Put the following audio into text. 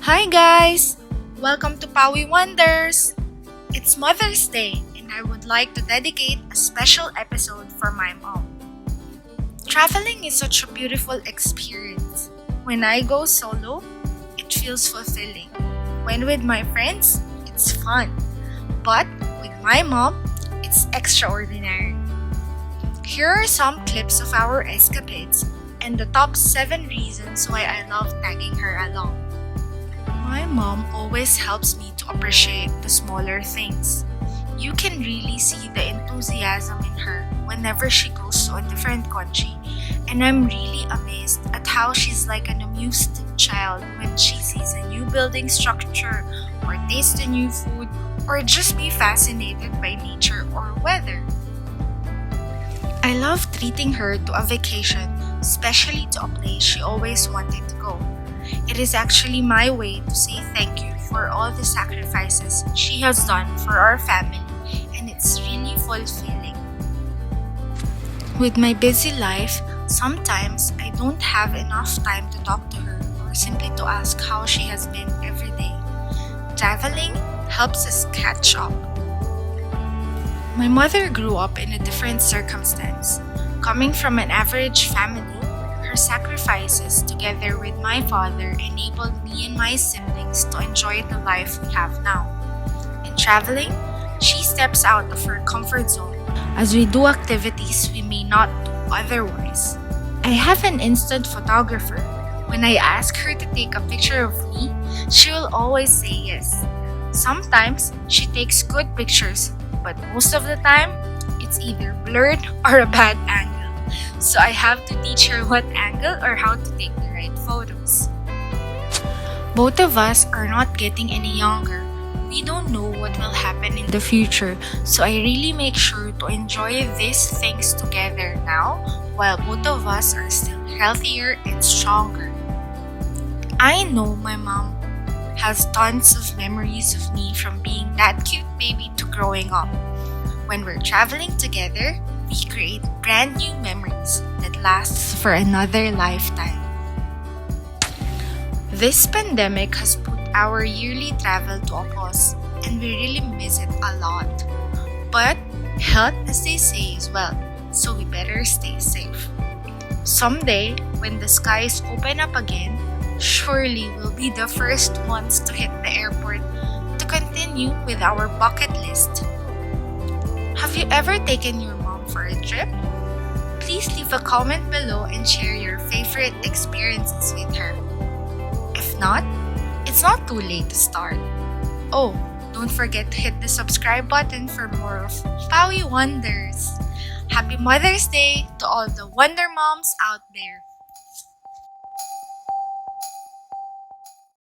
Hi guys! Welcome to PaueeWanders! It's Mother's Day and I would like to dedicate a special episode for my mom. Traveling is such a beautiful experience. When I go solo, it feels fulfilling. When with my friends, it's fun. But with my mom, it's extraordinary. Here are some clips of our escapades and the top 7 reasons why I love tagging her along. My mom always helps me to appreciate the smaller things. You can really see the enthusiasm in her whenever she goes to a different country, and I'm really amazed at how she's like an amused child when she sees a new building structure or tastes a new food or just be fascinated by nature or weather. I love treating her to a vacation, especially to a place she always wanted to go. It is actually my way to say thank you for all the sacrifices she has done for our family, and it's really fulfilling. With my busy life, sometimes I don't have enough time to talk to her or simply to ask how she has been every day. Traveling helps us catch up. My mother grew up in a different circumstance. Coming from an average family, her sacrifices together with my father enabled me and my siblings to enjoy the life we have now. In traveling, she steps out of her comfort zone as we do activities we may not do otherwise. I have an instant photographer. When I ask her to take a picture of me, she will always say yes. Sometimes she takes good pictures, but most of the time, it's either blurred or a bad angle. So I have to teach her what angle or how to take the right photos. Both of us are not getting any younger. We don't know what will happen in the future, so I really make sure to enjoy these things together now while both of us are still healthier and stronger. I know my mom has tons of memories of me from being that cute baby to growing up. When we're traveling together, we create brand new memories that lasts for another lifetime. This pandemic has put our yearly travel to a pause, and we really miss it a lot. But health, as they say, is wealth, so we better stay safe. Someday, when the skies open up again, surely we'll be the first ones to hit the airport to continue with our bucket list. Have you ever taken your mom for a trip? Please leave a comment below and share your favorite experiences with her. If not, it's not too late to start. Oh, don't forget to hit the subscribe button for more of PaueeWanders. Happy Mother's Day to all the Wonder Moms out there.